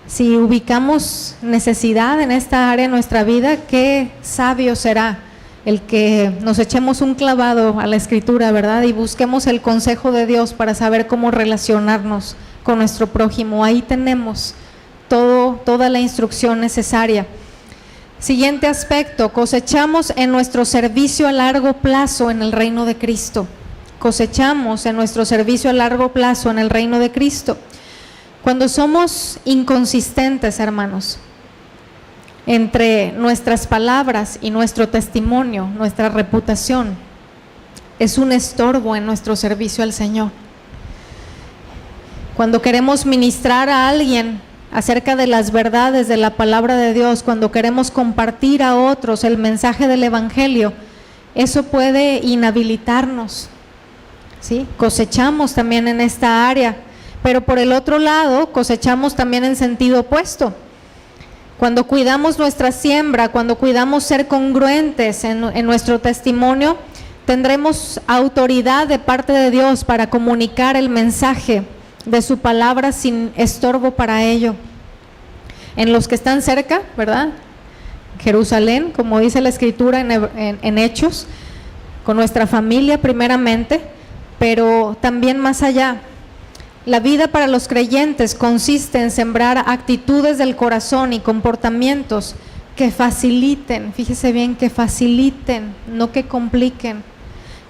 si ubicamos necesidad en esta área de nuestra vida, qué sabio será el que nos echemos un clavado a la Escritura, ¿verdad? Y busquemos el consejo de Dios para saber cómo relacionarnos con nuestro prójimo. Ahí tenemos toda la instrucción necesaria. Siguiente aspecto, cosechamos en nuestro servicio a largo plazo en el reino de Cristo. Cosechamos en nuestro servicio a largo plazo en el reino de Cristo. Cuando somos inconsistentes, hermanos, entre nuestras palabras y nuestro testimonio, nuestra reputación, es un estorbo en nuestro servicio al Señor. Cuando queremos ministrar a alguien acerca de las verdades de la palabra de Dios, cuando queremos compartir a otros el mensaje del Evangelio, eso puede inhabilitarnos, ¿sí? Cosechamos también en esta área, pero por el otro lado cosechamos también en sentido opuesto. Cuando cuidamos nuestra siembra, cuando cuidamos ser congruentes en nuestro testimonio, tendremos autoridad de parte de Dios para comunicar el mensaje de su palabra sin estorbo para ello. En los que están cerca, ¿verdad? Jerusalén, como dice la Escritura en Hechos, con nuestra familia primeramente, pero también más allá. La vida para los creyentes consiste en sembrar actitudes del corazón y comportamientos que faciliten, fíjese bien, que faciliten, no que compliquen,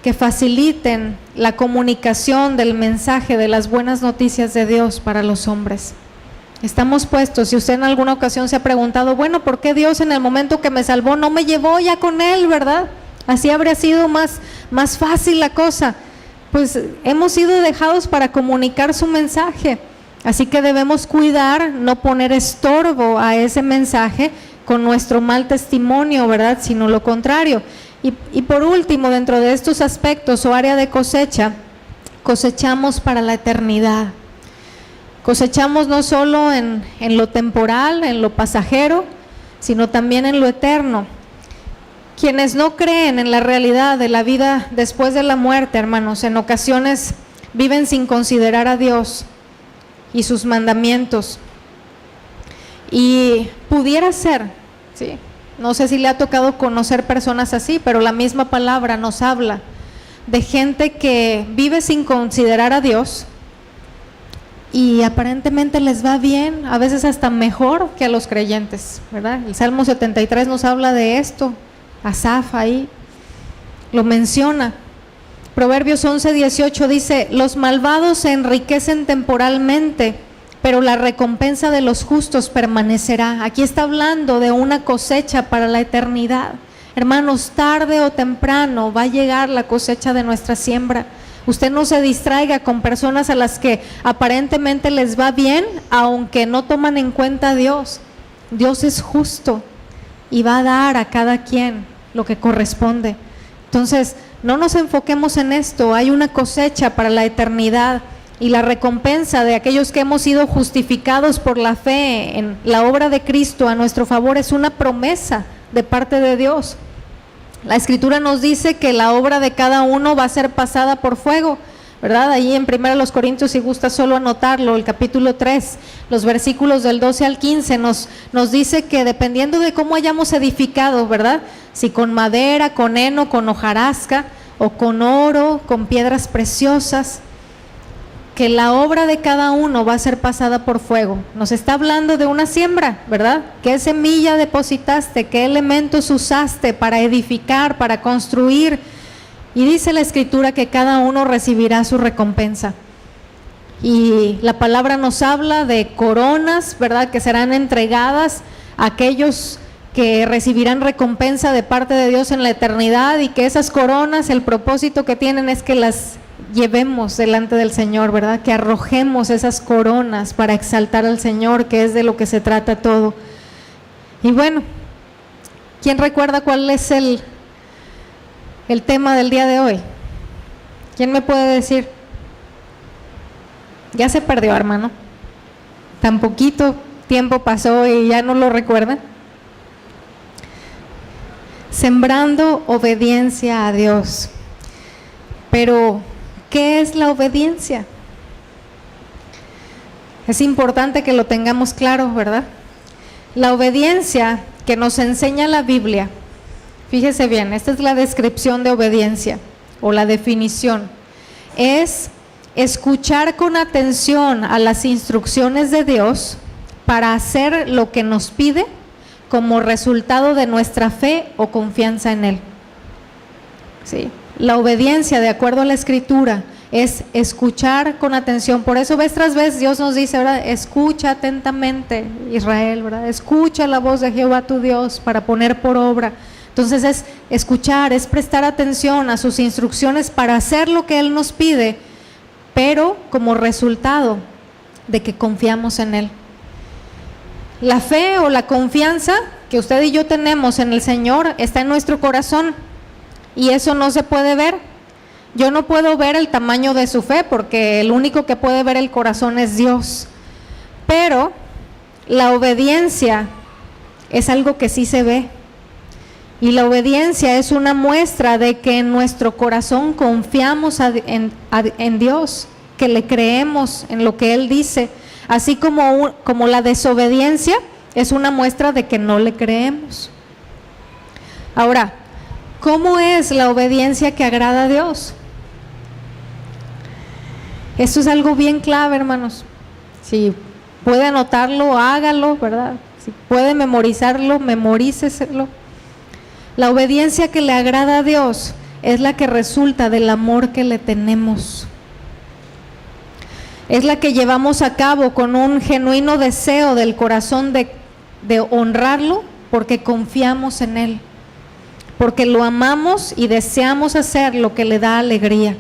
que faciliten la comunicación del mensaje de las buenas noticias de Dios para los hombres. Estamos puestos. Si usted en alguna ocasión se ha preguntado, bueno, ¿por qué Dios en el momento que me salvó no me llevó ya con Él, verdad? Así habría sido más fácil la cosa. Pues hemos sido dejados para comunicar su mensaje, así que debemos cuidar, no poner estorbo a ese mensaje con nuestro mal testimonio, ¿verdad? Sino lo contrario. Y por último, dentro de estos aspectos o área de cosecha, cosechamos para la eternidad. Cosechamos no solo en lo temporal, en lo pasajero, sino también en lo eterno. Quienes no creen en la realidad de la vida después de la muerte, hermanos, en ocasiones viven sin considerar a Dios y sus mandamientos. Y pudiera ser, ¿sí? No sé si le ha tocado conocer personas así, pero la misma palabra nos habla de gente que vive sin considerar a Dios y aparentemente les va bien, a veces hasta mejor que a los creyentes, ¿verdad? El Salmo 73 nos habla de esto, Asaf ahí lo menciona. Proverbios 11:18 dice: los malvados se enriquecen temporalmente, pero la recompensa de los justos permanecerá. Aquí está hablando de una cosecha para la eternidad. Hermanos, tarde o temprano va a llegar la cosecha de nuestra siembra. Usted no se distraiga con personas a las que aparentemente les va bien, aunque no toman en cuenta a Dios. Dios es justo y va a dar a cada quien lo que corresponde. Entonces, no nos enfoquemos en esto. Hay una cosecha para la eternidad. Y la recompensa de aquellos que hemos sido justificados por la fe en la obra de Cristo a nuestro favor es una promesa de parte de Dios. La Escritura nos dice que la obra de cada uno va a ser pasada por fuego, ¿verdad? Ahí en 1 Corintios, si gusta solo anotarlo, el capítulo 3, los versículos del 12 al 15 nos dice que dependiendo de cómo hayamos edificado, ¿verdad? Si con madera, con heno, con hojarasca o con oro, con piedras preciosas, que la obra de cada uno va a ser pasada por fuego. Nos está hablando de una siembra, ¿verdad? ¿Qué semilla depositaste? ¿Qué elementos usaste para edificar, para construir? Y dice la Escritura que cada uno recibirá su recompensa. Y la palabra nos habla de coronas, ¿verdad? Que serán entregadas a aquellos que recibirán recompensa de parte de Dios en la eternidad, y que esas coronas, el propósito que tienen es que las llevemos delante del Señor, ¿verdad? Que arrojemos esas coronas para exaltar al Señor, que es de lo que se trata todo. Y bueno, ¿quién recuerda cuál es el tema del día de hoy? ¿Quién me puede decir? Ya se perdió, hermano. Tan poquito tiempo pasó y ya no lo recuerda. Sembrando obediencia a Dios. Pero ¿qué es la obediencia? Es importante que lo tengamos claro, ¿verdad? La obediencia que nos enseña la Biblia, fíjese bien, esta es la descripción de obediencia o la definición, es escuchar con atención a las instrucciones de Dios para hacer lo que nos pide como resultado de nuestra fe o confianza en Él. ¿Sí? La obediencia, de acuerdo a la Escritura, es escuchar con atención. Por eso vez tras vez Dios nos dice, ¿verdad? Escucha atentamente, Israel, ¿verdad? Escucha la voz de Jehová tu Dios para poner por obra. Entonces es escuchar, es prestar atención a sus instrucciones para hacer lo que Él nos pide, pero como resultado de que confiamos en Él. La fe o la confianza que usted y yo tenemos en el Señor está en nuestro corazón. Y eso no se puede ver. Yo no puedo ver el tamaño de su fe porque el único que puede ver el corazón es Dios. Pero la obediencia es algo que sí se ve. Y la obediencia es una muestra de que en nuestro corazón confiamos en Dios, que le creemos en lo que Él dice. Así como la desobediencia es una muestra de que no le creemos. Ahora, ¿cómo es la obediencia que agrada a Dios? Esto es algo bien clave, hermanos. Si puede anotarlo, hágalo, ¿verdad? Si puede memorizarlo, memoríceselo. La obediencia que le agrada a Dios es la que resulta del amor que le tenemos. Es la que llevamos a cabo con un genuino deseo del corazón de honrarlo porque confiamos en Él, porque lo amamos y deseamos hacer lo que le da alegría.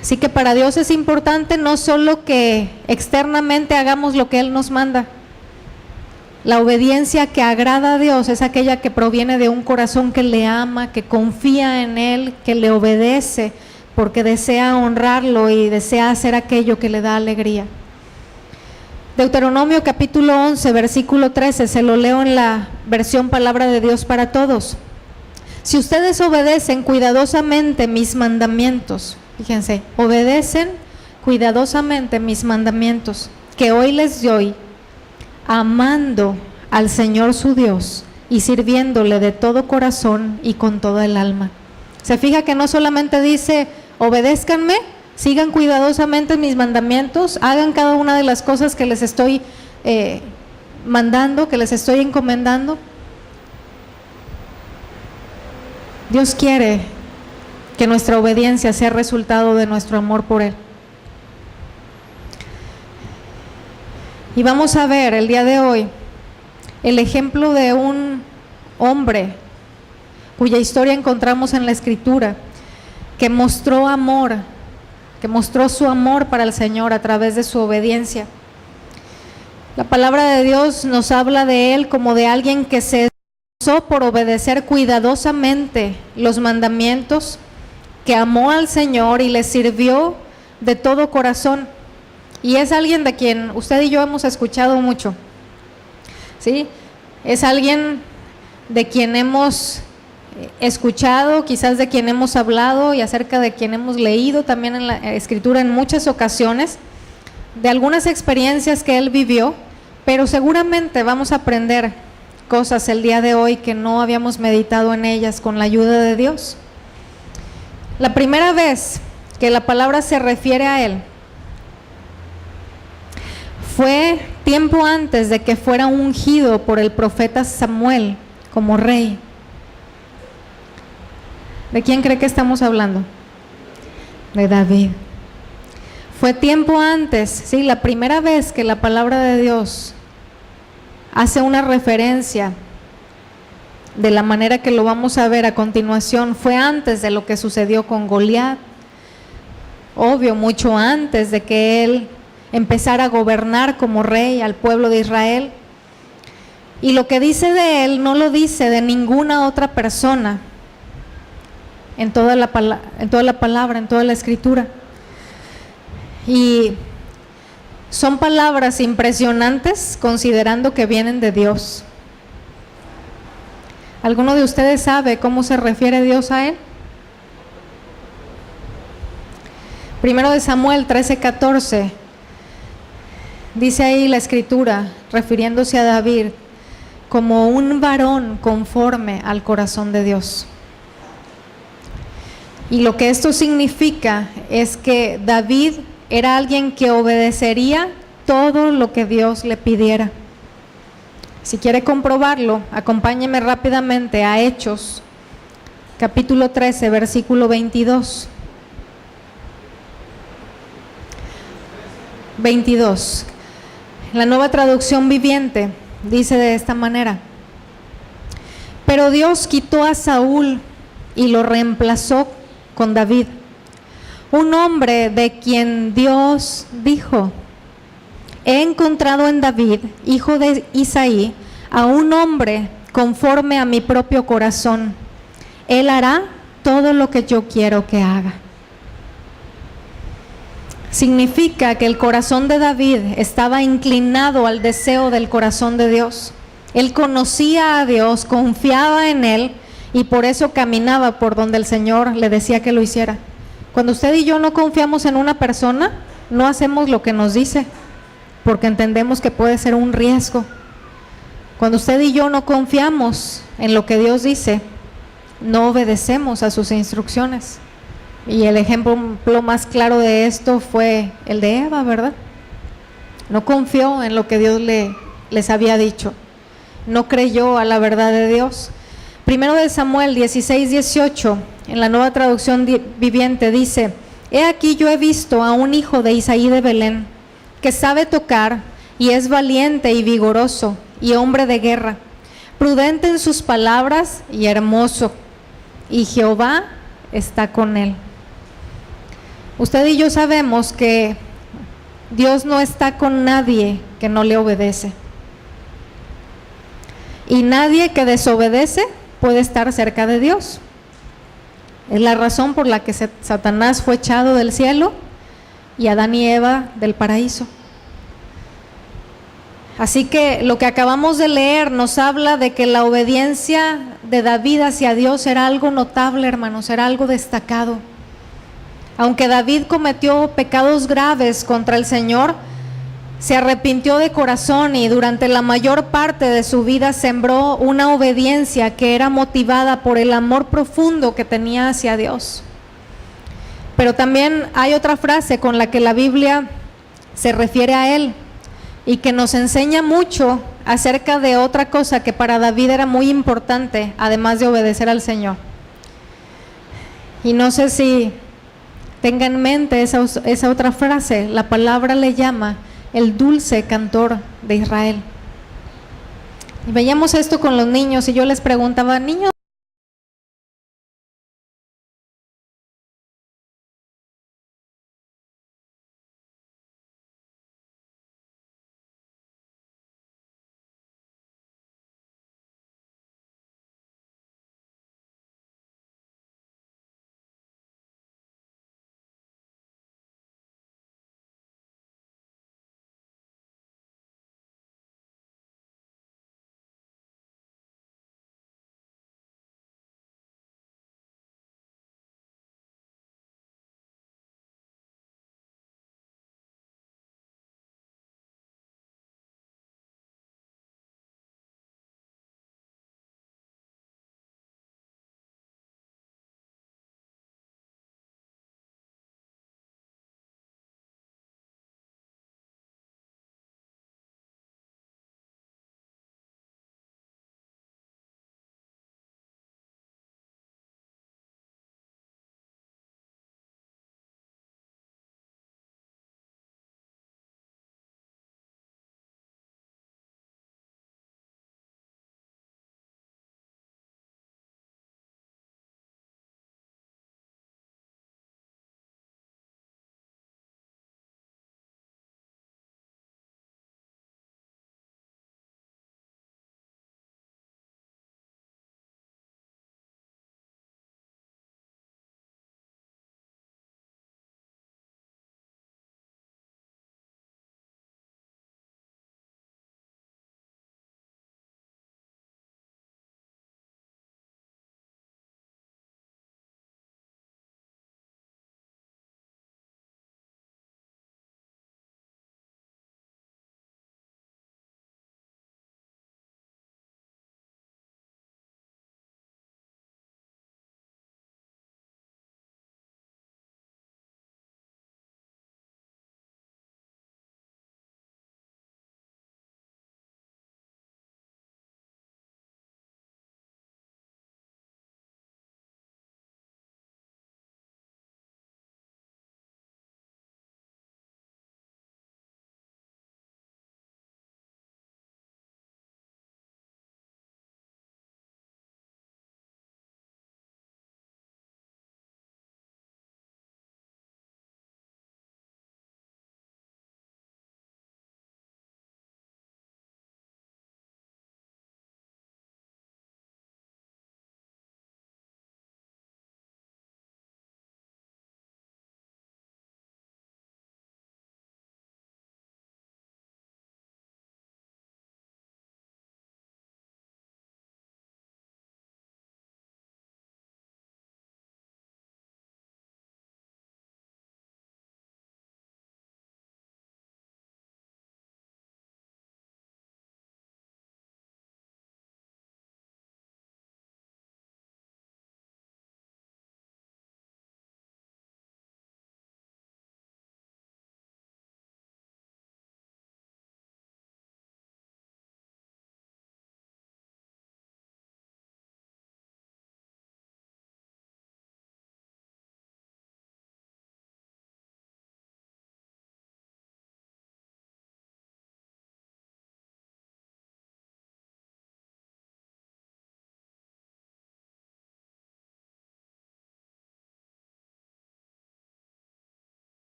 Así que para Dios es importante no solo que externamente hagamos lo que Él nos manda. La obediencia que agrada a Dios es aquella que proviene de un corazón que le ama, que confía en Él, que le obedece, porque desea honrarlo y desea hacer aquello que le da alegría. Deuteronomio capítulo 11, versículo 13, se lo leo en la versión Palabra de Dios para Todos. Si ustedes obedecen cuidadosamente mis mandamientos, fíjense, obedecen cuidadosamente mis mandamientos, que hoy les doy, amando al Señor su Dios y sirviéndole de todo corazón y con toda el alma. Se fija que no solamente dice, obedézcanme, sigan cuidadosamente mis mandamientos, hagan cada una de las cosas que les estoy mandando, que les estoy encomendando. Dios quiere que nuestra obediencia sea resultado de nuestro amor por Él. Y vamos a ver el día de hoy el ejemplo de un hombre cuya historia encontramos en la Escritura, que mostró amor, que mostró su amor para el Señor a través de su obediencia. La palabra de Dios nos habla de él como de alguien que se esforzó por obedecer cuidadosamente los mandamientos, que amó al Señor y le sirvió de todo corazón. Y es alguien de quien usted y yo hemos escuchado mucho, ¿sí? Es alguien de quien hemos escuchado, quizás de quien hemos hablado y acerca de quien hemos leído también en la Escritura en muchas ocasiones, de algunas experiencias que él vivió, pero seguramente vamos a aprender cosas el día de hoy que no habíamos meditado en ellas con la ayuda de Dios. La primera vez que la palabra se refiere a él fue tiempo antes de que fuera ungido por el profeta Samuel como rey. ¿De quién cree que estamos hablando? De David. Fue tiempo antes, sí, la primera vez que la palabra de Dios hace una referencia de la manera que lo vamos a ver a continuación, fue antes de lo que sucedió con Goliat. Obvio, mucho antes de que él empezara a gobernar como rey al pueblo de Israel. Y lo que dice de él no lo dice de ninguna otra persona en toda la palabra, en toda la Escritura. Y son palabras impresionantes considerando que vienen de Dios. ¿Alguno de ustedes sabe cómo se refiere Dios a él? Primero de Samuel 13:14, dice ahí la Escritura, refiriéndose a David, como un varón conforme al corazón de Dios. Y lo que esto significa es que David era alguien que obedecería todo lo que Dios le pidiera. Si quiere comprobarlo, acompáñeme rápidamente a Hechos, capítulo 13, versículo 22. 22. La Nueva Traducción Viviente dice de esta manera: pero Dios quitó a Saúl y lo reemplazó con David, un hombre de quien Dios dijo: he encontrado en David, hijo de Isaí, a un hombre conforme a mi propio corazón. Él hará todo lo que yo quiero que haga. Significa que el corazón de David estaba inclinado al deseo del corazón de Dios. Él conocía a Dios, confiaba en Él y por eso caminaba por donde el Señor le decía que lo hiciera. Cuando usted y yo no confiamos en una persona, no hacemos lo que nos dice, porque entendemos que puede ser un riesgo. Cuando usted y yo no confiamos en lo que Dios dice, no obedecemos a sus instrucciones. Y el ejemplo más claro de esto fue el de Eva, ¿verdad? No confió en lo que Dios les había dicho. No creyó a la verdad de Dios. Primero de Samuel 16:18, en la Nueva Traducción Viviente dice: he aquí yo he visto a un hijo de Isaí de Belén, que sabe tocar y es valiente y vigoroso y hombre de guerra, prudente en sus palabras y hermoso, y Jehová está con él. Usted y yo sabemos que Dios no está con nadie que no le obedece. Y nadie que desobedece puede estar cerca de Dios. Es la razón por la que Satanás fue echado del cielo y Adán y Eva del paraíso. Así que lo que acabamos de leer nos habla de que la obediencia de David hacia Dios era algo notable, hermanos, era algo destacado. Aunque David cometió pecados graves contra el Señor, se arrepintió de corazón y durante la mayor parte de su vida sembró una obediencia que era motivada por el amor profundo que tenía hacia Dios. Pero también hay otra frase con la que la Biblia se refiere a él y que nos enseña mucho acerca de otra cosa que para David era muy importante, además de obedecer al Señor. Y no sé si tenga en mente esa otra frase. La palabra le llama el dulce cantor de Israel. Y veíamos esto con los niños y yo les preguntaba, niños,